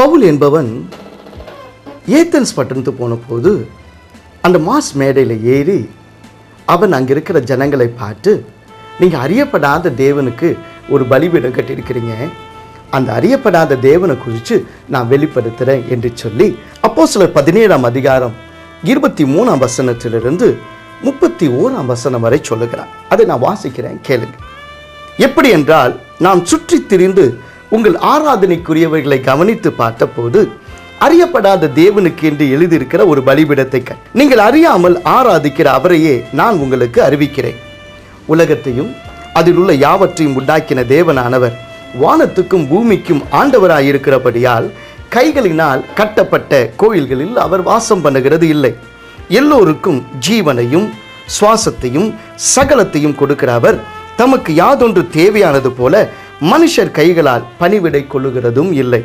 பவுல் என்பவன் ஏத்தன்ஸ் பட்டணத்து போன போது அந்த மாஸ் மேடையில் ஏறி அவன் அங்கே இருக்கிற ஜனங்களை பார்த்து, நீங்கள் அறியப்படாத தேவனுக்கு ஒரு பலிபீடம் கட்டியிருக்கிறீங்க, அந்த அறியப்படாத தேவனை குறித்து நான் வெளிப்படுத்துகிறேன் என்று சொல்லி அப்போஸ்தலர் 17ஆம் அதிகாரம் 23ஆம் வசனத்திலிருந்து 31ஆம் வசனம் வரை சொல்லுகிறான். அதை நான் வாசிக்கிறேன், கேளுங்க. எப்படி என்றால், நாம் சுற்றி திரிந்து உங்கள் ஆராதனைக்குரியவர்களை கவனித்து பார்த்தபோது அறியப்படாத தேவனுக்கு என்று எழுதியிருக்கிற ஒரு பலிபீடத்தை நீங்கள் அறியாமல் ஆராதிக்கிற அவரையே நான் உங்களுக்கு அறிவிக்கிறேன். உலகத்தையும் அதில் உள்ள யாவற்றையும் உண்டாக்கின தேவனானவர் வானத்துக்கும் பூமிக்கும் ஆண்டவராயிருக்கிறபடியால் கைகளினால் கட்டப்பட்ட கோயில்களில் அவர் வாசம் பண்ணுகிறது இல்லை. எல்லோருக்கும் ஜீவனையும் சுவாசத்தையும் சகலத்தையும் கொடுக்கிற அவர் தமக்கு யாதொன்று தேவையானது போல மனுஷர் கைகளால் பணிவிடை கொள்ளுகிறதும் இல்லை.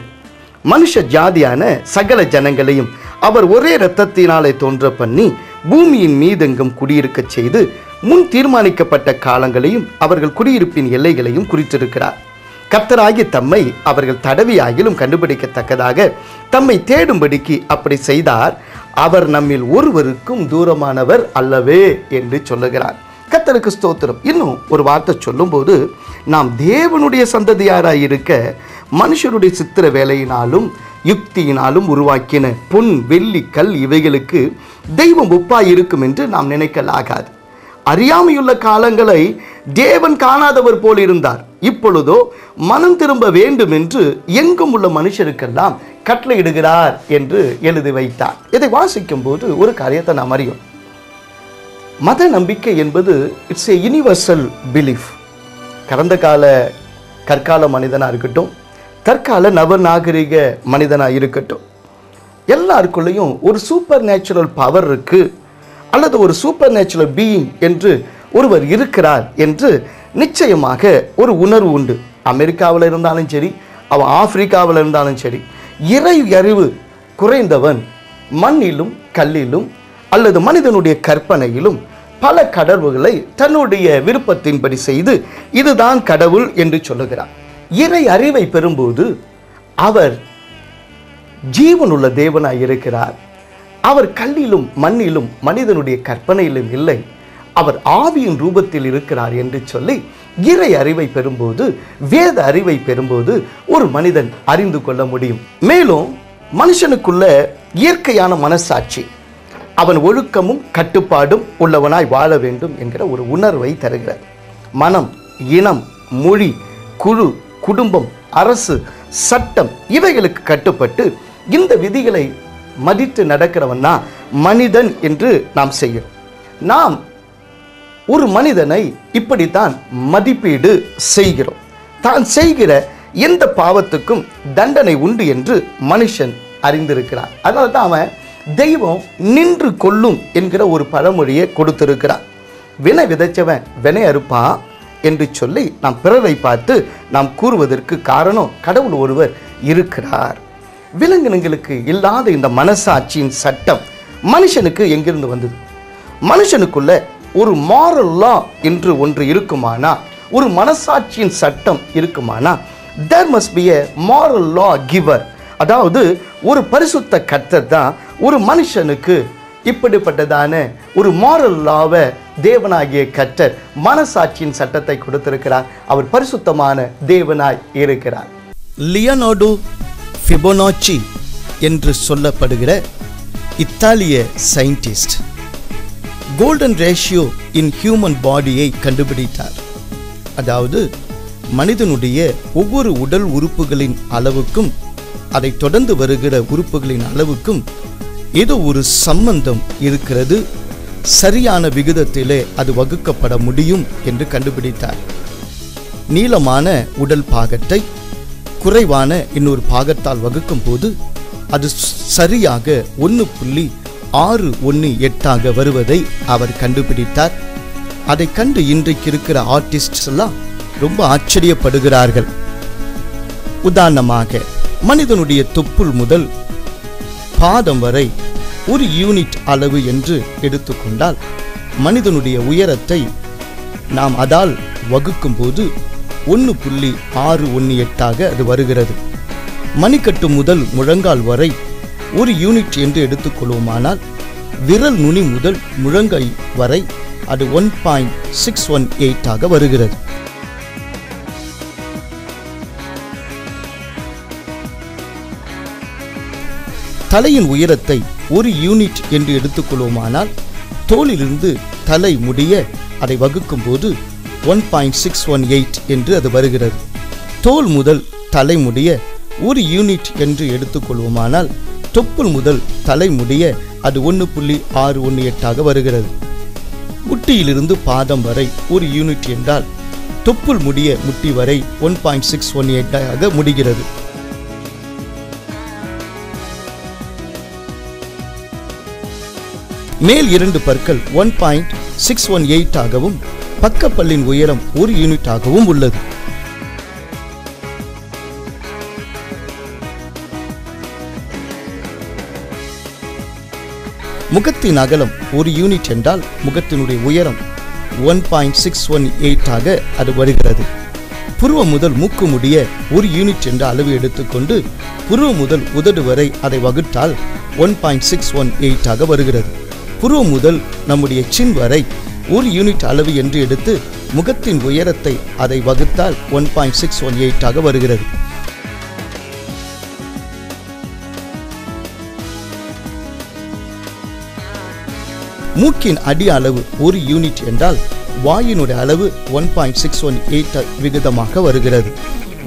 மனுஷ ஜாதியான சகல ஜனங்களையும் அவர் ஒரே இரத்தத்தினாலே தோன்ற பண்ணி பூமியின் மீதெங்கும் குடியிருக்க செய்து முன் தீர்மானிக்கப்பட்ட காலங்களையும் அவர்கள் குடியிருப்பின் எல்லைகளையும் குறித்திருக்கிறார். கர்த்தராகிய தம்மை அவர்கள் தடவியாகிலும் கண்டுபிடிக்கத்தக்கதாக தம்மை தேடும்படிக்கு அப்படி செய்தார். அவர் நம்மில் ஒருவருக்கும் தூரமானவர் அல்லவே என்று சொல்லுகிறார். கர்த்தருக்கு ஸ்தோத்திரம். இன்னும் ஒரு வார்த்தை சொல்லும்போது, நாம் தேவனுடைய சந்ததியாராய் இருக்க மனுஷருடைய சித்திர வேலையினாலும் யுக்தியினாலும் உருவாக்கின பொன் வெள்ளி கல் இவைகளுக்கு தெய்வம் ஒப்பாய் இருக்கும் என்று நாம் நினைக்கலாகாது. அறியாமையுள்ள காலங்களை தேவன் காணாதவர் போல் இருந்தார். இப்பொழுதோ மனம் திரும்ப வேண்டும் என்று எங்கும் உள்ள மனுஷருக்கெல்லாம் கட்டளையிடுகிறார் என்று எழுதி வைத்தார். இதை வாசிக்கும் போது ஒரு காரியத்தை நாம் அறியும். மத நம்பிக்கை என்பது இட்ஸ் ஏ யூனிவர்சல் பிலீஃப். கடந்த கால கற்கால மனிதனாக இருக்கட்டும், தற்கால நவநாகரிக மனிதனாக இருக்கட்டும், எல்லாருக்குள்ளேயும் ஒரு சூப்பர் நேச்சுரல் பவர் இருக்கு, அல்லது ஒரு சூப்பர் நேச்சுரல் பீயிங் என்று ஒருவர் இருக்கிறார் என்று நிச்சயமாக ஒரு உணர்வு உண்டு. அமெரிக்காவில் இருந்தாலும் சரி, அவன் ஆப்பிரிக்காவில் இருந்தாலும் சரி, இறை அறிவு குறைந்தவன் மண்ணிலும் கல்லிலும் அல்லது மனிதனுடைய கற்பனையிலும் பல கடவுள்களை தன்னுடைய விருப்பத்தின்படி செய்து இதுதான் கடவுள் என்று சொல்லுகிறார். இறை அறிவை பெறும்போது அவர் ஜீவனுள்ள தேவனாய் இருக்கிறார். அவர் கல்லிலும் மண்ணிலும் மனிதனுடைய கற்பனையிலும் இல்லை, அவர் ஆவியின் ரூபத்தில் இருக்கிறார் என்று சொல்லி இறை அறிவை பெறும்போது, வேத அறிவை பெறும்போது ஒரு மனிதன் அறிந்து கொள்ள முடியும். மேலும் மனுஷனுக்குள்ள இயற்கையான மனசாட்சி, அவன் ஒழுக்கமும் கட்டுப்பாடும் உள்ளவனாய் வாழ வேண்டும் என்கிற ஒரு உணர்வை தருகிறார். மனம், இனம், மொழி, குழு, குடும்பம், அரசு, சட்டம் இவைகளுக்கு கட்டுப்பட்டு இந்த விதிகளை மதித்து நடக்கிறவன் தான் மனிதன் என்று நாம் செய்கிறோம். நாம் ஒரு மனிதனை இப்படித்தான் மதிப்பீடு செய்கிறோம். தான் செய்கிற எந்த பாவத்துக்கும் தண்டனை உண்டு என்று மனுஷன் அறிந்திருக்கிறான். அதனால தான் அவன் தெய்வம் நின்று கொள்ளும் என்கிற ஒரு பழமொழியை கொடுத்திருக்கிறார். வினை விதைச்சவன் வினை அறுப்பான் என்று சொல்லி நாம் பிறரை பார்த்து நாம் கூறுவதற்கு காரணம், கடவுள் ஒருவர் இருக்கிறார். விலங்கினங்களுக்கு இல்லாத இந்த மனசாட்சியின் சட்டம் மனுஷனுக்கு எங்கிருந்து வந்தது? மனுஷனுக்குள்ள ஒரு மாரல் லா என்று ஒன்று இருக்குமானா, ஒரு மனசாட்சியின் சட்டம் இருக்குமானா, there must be a moral law giver. அதாவது ஒரு பரிசுத்த கர்த்தர் தான் ஒரு மனுஷனுக்கு இப்படிப்பட்டதான ஒரு மாரல் லாவை தேவனாகிய கர்த்தர் மனசாட்சியின் சட்டத்தை கொடுத்திருக்கிறார். அவர் பரிசுத்தமான தேவனாய் இருக்கிறார். லியோனார்டோ ஃபிபோனாச்சி என்று சொல்லப்படுகிற இத்தாலிய scientist golden ratio in human பாடியை கண்டுபிடித்தார். அதாவது மனிதனுடைய ஒவ்வொரு உடல் உறுப்புகளின் அளவுக்கும் அதை தொடர்ந்து வருகிற உறுப்புகளின் அளவுக்கும் ஏதோ ஒரு சம்பந்தம் இருக்கிறது, சரியான விகிதத்திலே அது வகுக்கப்பட முடியும் என்று கண்டுபிடித்தார். நீளமான உடல் பாகத்தை குறைவான இன்னொரு பாகத்தால் வகுக்கும் போது அது சரியாக 1.618 வருவதை அவர் கண்டுபிடித்தார். அதை கண்டு இன்றைக்கு இருக்கிற ஆர்டிஸ்ட்ஸ் எல்லாம் ரொம்ப ஆச்சரியப்படுகிறார்கள். உதாரணமாக மனிதனுடைய தொப்புள் முதல் பாதம் வரை ஒரு யூனிட் அளவு என்று எடுத்துக்கொண்டால் மனிதனுடைய உயரத்தை நாம் அதால் வகுக்கும் போது 1.618 அது வருகிறது. மணிக்கட்டு முதல் முழங்கால் வரை 1 யூனிட் என்று எடுத்துக்கொள்வோமானால் விரல் நுனி முதல் முழங்கை வரை அது 1.618 ஆக வருகிறது. தலையின் உயரத்தை 1 யூனிட் என்று எடுத்துக்கொள்வோமானால் தோலிலிருந்து தலை முடிய அதை வகுக்கும் போது 1.618 என்று அது வருகிறது. தோல் முதல் தலை முடிய 1 யூனிட் என்று எடுத்துக்கொள்வோமானால் தொப்புள் முதல் தலை முடிய அது 1.618 ஆக வருகிறது. முட்டியிலிருந்து பாதம் வரை 1 யூனிட் என்றால் தொப்புள் முடிய முட்டி வரை 1.618 ஆக முடிகிறது. மேல் 2 பற்கள் 1.618 ஆகவும் பக்கப்பல்லின் உயரம் 1 யூனிட் ஆகவும் உள்ளது. முகத்தின் அகலம் 1 யூனிட் என்றால் முகத்தினுடைய உயரம் 1.618 ஆக அது வருகிறது. புருவம் முதல் மூக்கு முடிய 1 யூனிட் என்ற அளவு எடுத்துக்கொண்டு புருவம் முதல் உதடு வரை அதை வகுத்தால் 1.618 ஆக வருகிறது. புருவம் முதல் நம்முடைய சின் வரை 1 யூனிட் அளவு என்று எடுத்து முகத்தின் உயரத்தை அதை வகுத்தால் 1.618 ஆக வருகிறது. மூக்கின் அடி அளவு 1 யூனிட் என்றால் வாயினுடைய அளவு 1.618 விகிதமாக வருகிறது.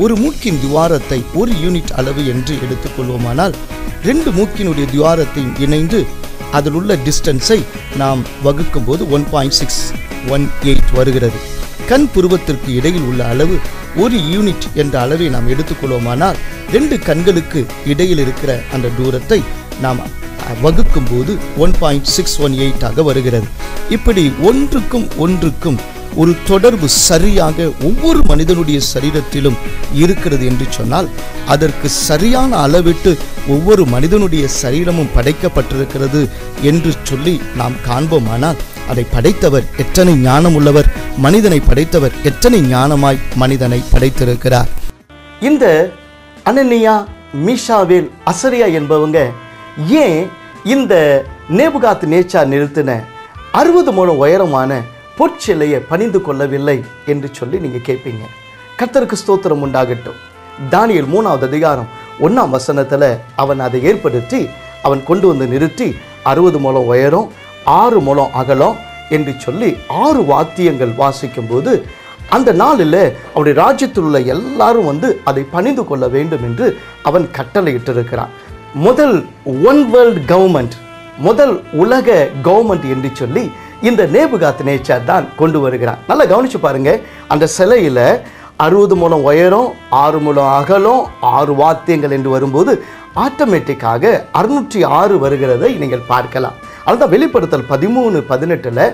ஒரு மூக்கின் துவாரத்தை 1 யூனிட் அளவு என்று எடுத்துக்கொள்வோமானால் 2 மூக்கினுடைய துவாரத்தையும் இணைந்து அதில் உள்ள டிஸ்டன்ஸை நாம் வகுக்கும் போது 1.618 வருகிறது. கண் புருவத்திற்கு இடையில் உள்ள அளவு 1 யூனிட் என்ற அளவை நாம் எடுத்துக்கொள்வோமானால் 2 கண்களுக்கு இடையில் இருக்கிற அந்த தூரத்தை நாம் வகுக்கும் போது 1.618 ஆக வருகிறது. இப்படி ஒன்றுக்கும் ஒரு தொடர்பு சரியாக ஒவ்வொரு மனிதனுடைய சரீரத்திலும் இருக்கிறது என்று சொன்னால் அதற்கு சரியான அளவிட்டு ஒவ்வொரு மனிதனுடைய சரீரமும் படைக்கப்பட்டிருக்கிறது என்று சொல்லி நாம் காண்போமானால் அதை படைத்தவர் எத்தனை ஞானம் உள்ளவர், மனிதனை படைத்தவர் எத்தனை ஞானமாய் மனிதனை படைத்திருக்கிறார். இந்த அனனியா, மீஷாவேல், அசரியா என்பவங்க ஏன் இந்த நேபுகாத் நேச்சார் நிறுத்தின 60 முழம் உயரமான பொற்சிலையை பணிந்து கொள்ளவில்லை என்று சொல்லி நீங்க கேட்பீங்க. கர்த்தருக்கு ஸ்தோத்திரம் உண்டாகட்டும். தானியேல் 3வது அதிகாரம் 1ஆம் வசனத்துல அவன் அதை ஏற்படுத்தி அவன் கொண்டு வந்து நிறுத்தி 60 முழம் உயரம் 6 முழம் அகலம் என்று சொல்லி 6 வாத்தியங்கள் வாசிக்கும் போது அந்த நாளில் அவருடைய ராஜ்யத்தில் உள்ள எல்லாரும் வந்து அதை பணிந்து கொள்ள வேண்டும் என்று அவன் கட்டளையிட்டிருக்கிறான். முதல் ஒன் வேர்ல்ட் கவர்மெண்ட், முதல் உலக கவர்மெண்ட் என்று சொல்லி இந்த நேபுகாத் நேச்சார் தான் கொண்டு வருகிறான். நல்லா கவனிச்சு பாருங்க. அந்த சிலையில 60 முழம் உயரம் 6 முழம் அகலம் 6 வாத்தியங்கள் என்று வரும்போது ஆட்டோமேட்டிக்காக 606 வருகிறதை நீங்கள் பார்க்கலாம். அதுதான் வெளிப்படுத்தல் 13:18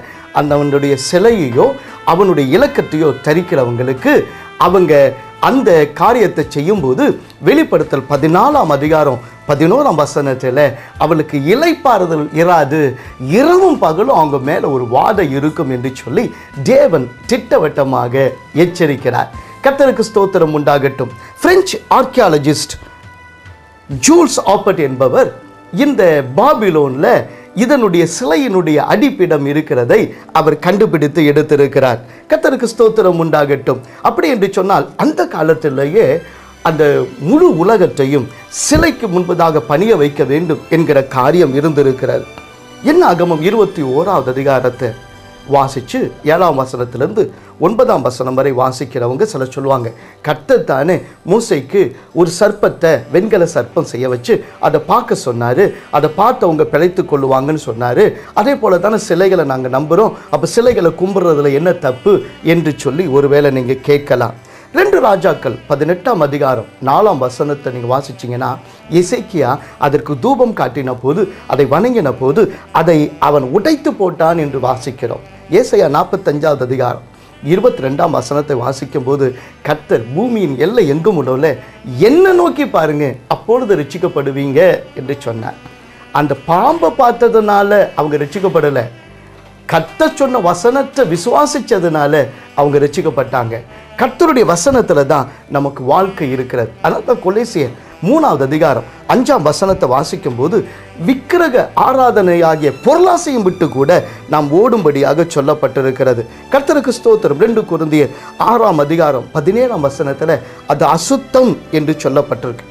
அவனுடைய சிலையையோ அவனுடைய இலக்கத்தையோ தரிக்கிறவங்களுக்கு அவங்க அந்த காரியத்தை செய்யும்போது வெளிப்படுத்தல் 14ஆம் அதிகாரம் 11ஆம் வசனத்தில் அவளுக்கு இளைப்பாறுதல் இராது, இரவும் பகலும் அவங்க மேலே ஒரு வாதை இருக்கும் என்று சொல்லி தேவன் திட்டவட்டமாக எச்சரிக்கிறார். கர்த்தருக்கு ஸ்தோத்திரம் உண்டாகட்டும். பிரெஞ்சு ஆர்கியாலஜிஸ்ட் ஜூல்ஸ் ஆப்பர்ட் என்பவர் இந்த பாபிலோன்ல இதனுடைய சிலையினுடைய அடிப்பிடம் இருக்கிறதை அவர் கண்டுபிடித்து எடுத்திருக்கிறார். கர்த்தருக்கு ஸ்தோத்திரம் உண்டாகட்டும். அப்படி என்று சொன்னால் அந்த காலத்திலேயே அந்த முழு உலகத்தையும் சிலைக்கு முன்பதாக பணிய வைக்க வேண்டும் என்கிற காரியம் இருந்திருக்கிறது. என்னாகமம் 21வது அதிகாரத்தை வாசித்து 7ஆம் வசனத்திலிருந்து 9ஆம் வசனம் வரை வாசிக்கிறவங்க சில சொல்லுவாங்க, கர்த்தர் தானே மூசைக்கு ஒரு சர்ப்பத்தை வெண்கல சர்ப்பம் செய்ய வச்சு அதை பார்க்க சொன்னார், அதை பார்த்தவங்க பிழைத்து கொள்ளுவாங்கன்னு சொன்னார். அதே போல தானே சிலைகளை நாங்கள் நம்புகிறோம், அப்போ சிலைகளை கும்பிட்றதுல என்ன தப்பு என்று சொல்லி ஒருவேளை நீங்கள் கேட்கலாம். 2 ராஜாக்கள் 18ஆம் அதிகாரம் 4ஆம் வசனத்தை நீங்கள் வாசிச்சிங்கன்னா எசேக்கியா அதற்கு தூபம் காட்டின போது அதை வணங்கின போது அதை அவன் உடைத்து போட்டான் என்று வாசிக்கிறோம். ஏசாயா 45வது அதிகாரம் 22ஆம் வசனத்தை வாசிக்கும் போது கர்த்தர் பூமியின் எல்லை எங்கும் உள்ளவல என்ன நோக்கி பாருங்க, அப்பொழுது ரட்சிக்கப்படுவீங்க என்று சொன்னார். அந்த பாம்பை பார்த்ததுனால அவங்க ரட்சிக்கப்படலை, கர்த்தர் சொன்ன வசனத்தை விசுவாசிச்சதுனால அவங்க ரட்சிக்கப்பட்டாங்க. கர்த்தருடைய வசனத்துல தான் நமக்கு வாழ்க்கை இருக்கிறது. அதனால தான் கொலேசியர் 3வது அதிகாரம் 5ஆம் வசனத்தை வாசிக்கும் போது விக்கிரக ஆராதனையாகிய பொருளாசையும் விட்டு கூட நாம் ஓடும்படியாக சொல்லப்பட்டிருக்கிறது. கர்த்தருக்கு ஸ்தோத்திரம். 2 கொரிந்தியர் 6ஆம் அதிகாரம் 17ஆம் வசனத்துல அது அசுத்தம் என்று சொல்லப்பட்டிருக்கு.